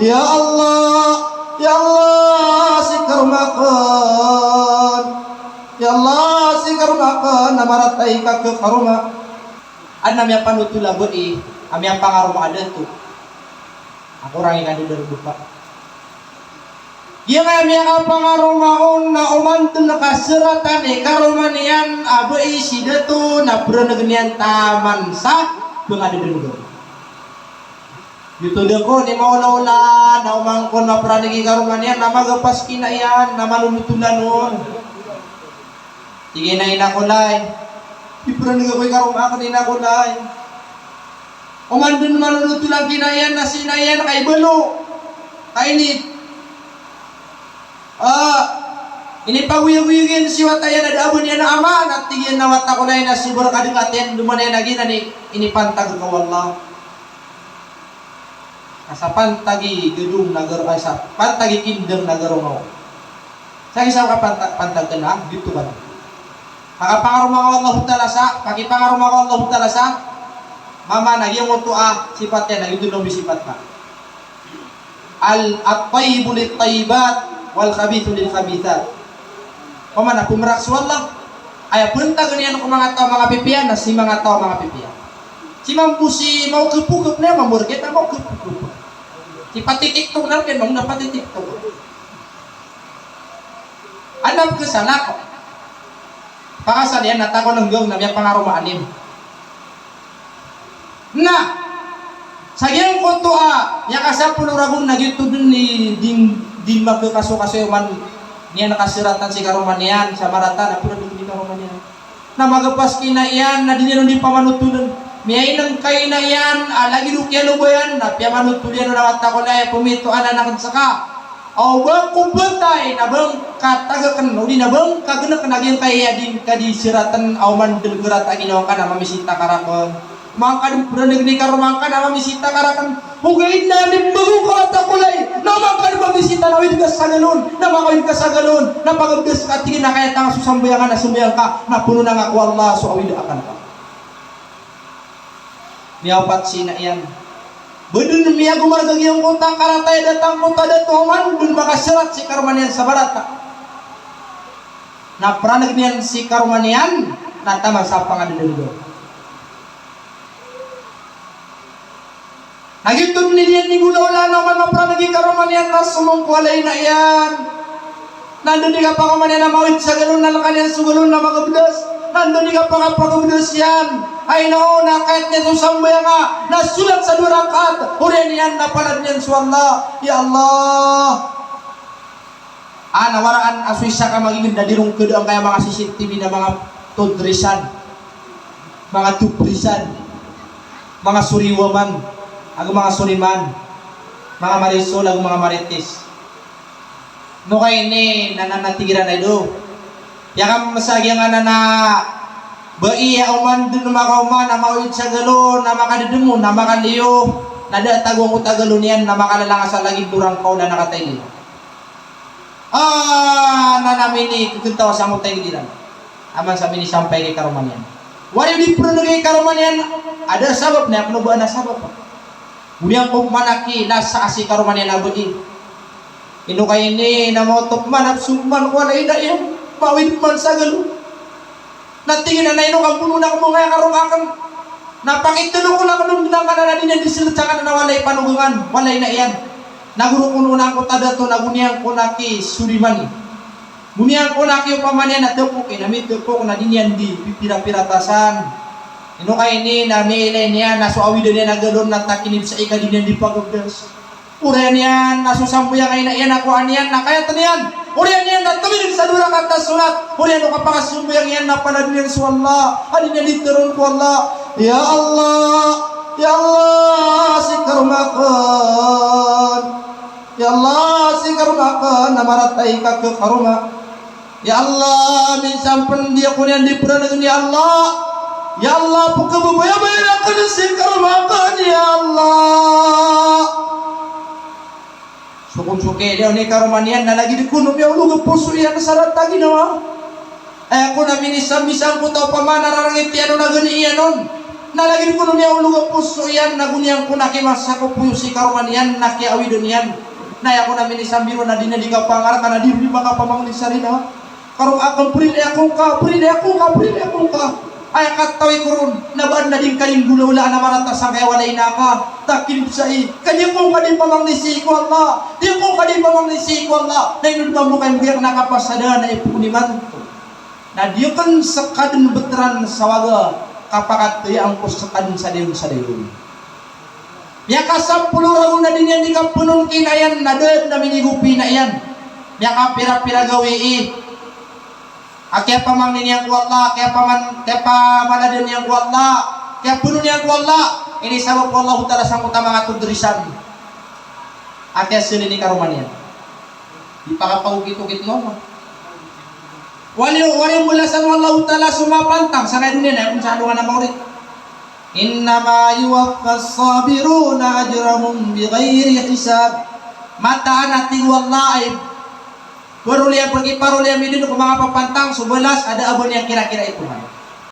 Ya Allah, ya Allah si karumakan, ya Allah si karumakan namaratai ka ke karuma. An namanya panutula beui, amya pangaruma ada tuh. Aku orang yang dari buka. Dia amya pangarumaon na umantun nakaseratan karumanian abei sidatu na pranegenian taman sa beungade deuleuh. Ditudeko ni maula-ula na umangkon na pranegi karumanian nama gapas kinayan nama lulutulan nun. Sige na inakulay. Ipranegi ko'y karuma kanina kulay. Umandun malulutulan kinayan na sinayan kay belo. Kainit. Ini paguyag-uyagin si watayan na daabon niya na ama at tigyan na watakulay na siguro kadikatin dumanay na ginani ini pantag ka wallah. Sa pantagi gedung nagaro ay sa pantagi kindeng nagaro mo. Sa isang pantag na dito ba? Makapangaruma Allah Ta'ala sa pakipangaruma Allah Ta'ala sa mama nagyang mo tuah sifatnya na yun bi sifat na. At-tayyibu lit-tayyibat wal khabithu lil khabithat. Pamana pumrak wallah ay puntag niyan ko mga tao mga pipian na si mga tao mga pipian. Si mampusi mau kepukup na mamurget na mau kepukup. Si pati TikTok na rin, mga pati TikTok. Alam ko sana ko. Pakasal yan, natako ng gawin na may pangarumaanim. Na, sa giyang konto yakasap po nuragong nagyuto dun ni din magkakaso-kaso man niya nakasiratan si karumanian sa marata na pula dun ni karumanian. Na magapas kinaiyan, na din di pamanutunan. Miyay nang kay na yan, lagi dukyalo ba yan, na piyamanot tulian na naman tako na pumituan na nakansaka. O bang kubatay, na bang katagakan, o di na bang kaganak na nagyang kaya din kadisiratan, o man dulgurat ang ginawa ka na mamisita karakon. Mga kadumpranig ni karumang ka na mamisita karakan, hugayin na limbago ka takulay, na mga mamisita na wid ka sa galon, na makawid ka sa galon, na pagabdas ka, tingin na kaya tanga susambayan ka na sumbayang ka, na puno na nga ko Allah, so awid akan ka. Miyapat sina yan. Bedun miya gumargag yung kota karatay datang kota datuman dun makasyarat si karumanian sa barata. Na pranag niyan si karumanian na tama sa pangaduludo. Nagitun niliyan ni gula-ula naman mapranagi karumanian na sumungkwalay na yan. Nandun di ka pangamanian na mawid sa galon na lakanian sugulon na magabdas. Nandun di ka pangapagabdas yan. Ay nauna kahit niya susambaya nga nasulat sa 2 rakaat hurian niyan napalad niyan sa Allah. Ya Allah, nawaraan asoy sa ka magiging dadirong kedo ang kaya mga CCTV na mga tudrisan, mga tuprisan, mga suriwaman, ang mga suriman, mga marisol, ang mga marites. No kay ni nananatigiran na ito yakam masagya nga na baiya uman dun makauman na mawid sa galon na makadidemo na makaliyo na datagong utagalon yan na makalalanga sa laging durang kaw na nakatay nila. Na namin ni kukuntawa sa among tayo dinan. Aman sa mini sampay kay karumanian. Wari di pruno kay karumanian ada sabab na penubuan na sabab. Unyang kung manaki nasa asi karumanian na budi. Ino kay ni na motok man absumman wala ida yan mawid man sa galon. Natingin na naino kang puno na kung mga karumakan. Napakitulo ko lang nung ginangkan na din yan disilitsakan na walay panugungan. Walay na iyan. Naguro ko nung ako tada to naguniang ko na ki suriman. Guniang ko na ki upamanya na tepok. Namit tepok na din yan di pipira-piratasan. Ino kay ni na miilay niya nasuawi din yan nagalon na takinib sa ika din yan di pagabdas. Urian yan nasusambuya kay na iyan akuan yan na kaya taniyan. Urian yan na tumilin sa 2 rakaat sunat. Urian o kapakasumbuyang yan na palad niyan sa Allah. Alin yan diteron ko Allah. Ya Allah, ya Allah si karumakan. Ya Allah si karumakan namaratay ka ke karuma. Ya Allah minsan pendia ko niyan di pranag ni Allah. Ya Allah pagkababaya-baya ka na si karumakan ya Allah. Sukun-suke dia ni karumanian na lagi dikunum ya Allah puso yan sarat tagi nawa. Ako na minisam-misam ko tao pamana rarangit yan na gani yan nun. nalagin ko niya uluga puso yan nagunyang ko nakimasa ko puyo si karuman yan nakiawidon yan na ako namin isambiro na dinali ka pangarap na di baka pamangli sa rin ha karong akong prilay akong ka ay katawi ko ron nabaan na din kayong gulawla na maratasang kaya walay na ka takilip sa kanya kong kadi pamangli ko Allah di kong kadi pamangli ko Allah na inunbang mo kayo biyak nakapasada na ipuniman na di kan sekadun veteran sawaga kapakat ang pusakadan sa dayon ya kasampuluh ragu na din yan di ka punong kinayan na doon na minigupi na yan ya kapira-pira gawi kaya pamangnin niyang kuwala kaya pamaladin niyang kuwala kaya puno niyang kuwala ini sabab ko Allah ta'ala sang utama nga tudrisan kaya sila ni karuman yan di pa kapagugit-ugit mo wali mulasan Allah ta'ala sumapantang sa ngayon din kung saan nga namang rin innama yuwaffas sabiruna ajrahum bighairi hisab mataan ating wallahi baru lihat pergi parulia midin ke mga papantang sebelas ada abon yang kira-kira itu